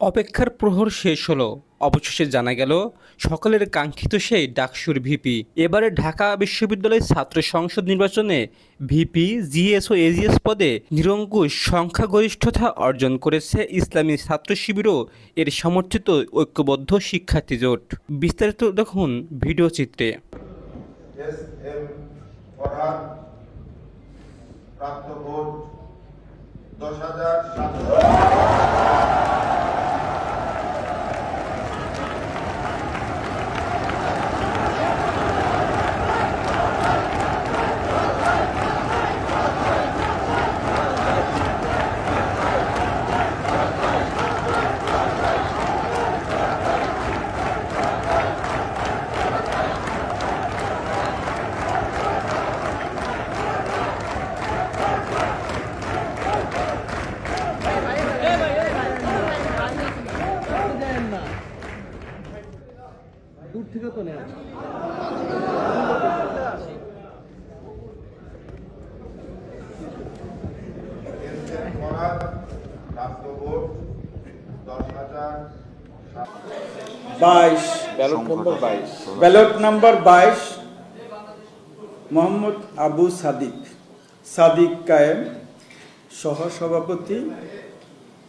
অপেক্ষার প্রহর শেষ হলো। অবশেষে জানা গেল সকলের কাঙ্ক্ষিত সেই ডাকসুর ভিপি। এবারে ঢাকা বিশ্ববিদ্যালয়ের ছাত্র সংসদ নির্বাচনে ভিপি, জিএস ও এজিএস পদে নিরঙ্কুশ সংখ্যাগরিষ্ঠতা অর্জন করেছে ইসলামী ছাত্র শিবির ও এর সমর্থিত ঐক্যবদ্ধ শিক্ষার্থী জোট। বিস্তারিত দেখুন ভিডিও চিত্রে। প্রাপ্ত ভোট 10,700। দূর থেকে তো নেয় ব্যালট নম্বর 22 মোহাম্মদ আবু সাদিক কায়েম সহসভাপতি,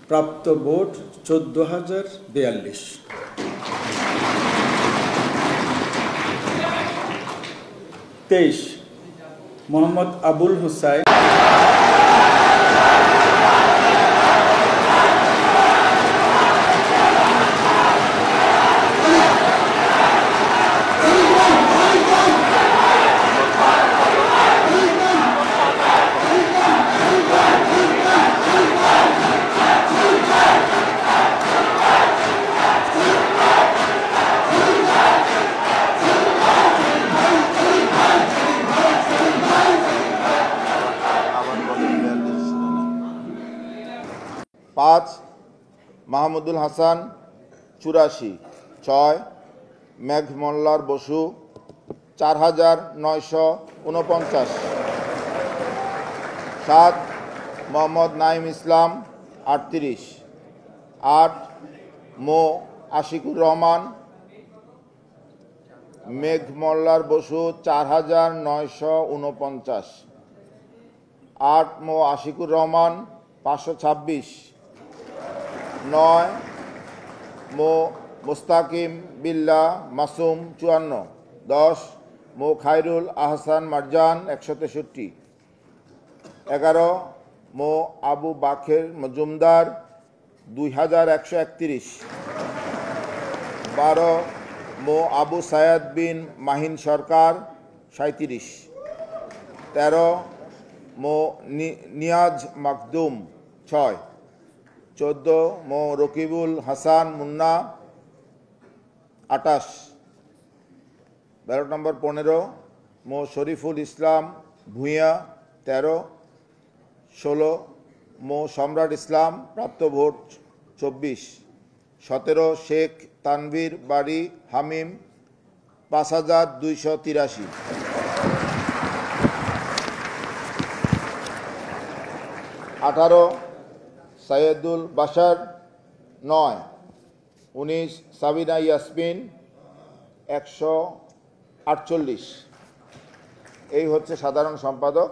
প্রাপ্ত ভোট 14,042। 23 মোহাম্মদ আবুল হুসাইন, মাহমুদুল হাসান 84। 6 মেঘ মোল্লার বসু 4,949। 7 মোহাম্মদ নাইম ইসলাম 38। 8 মো আশিকুর রহমান। মেঘ মোল্লার বসু 4,949। 8 মো আশিকুর রহমান 526। 9 মো মুস্তাকিম বিল্লাহ মাসুম 54। 10 মো খায়রুল আহসান মারজান 163। 11 মো আবু বাকের মজুমদার 2,131। 12 মো আবু সায়াদ বিন মাহিন সরকার 37। 13 মো নিয়াজ মাকদুম 6। 14 মো রকিবুল হাসান মুন্না 28। ব্যালট নম্বর 15 মো শরীফুল ইসলাম ভূঁইয়া 13। 16 মো সম্রাট ইসলাম, প্রাপ্ত ভোট 24। 17 শেখ তানভীর বাড়ি হামিম 5,283। 18 সৈয়দুল বাশার 9। 19 সাবিনা ইয়াসমিন 148। এই হচ্ছে সাধারণ সম্পাদক।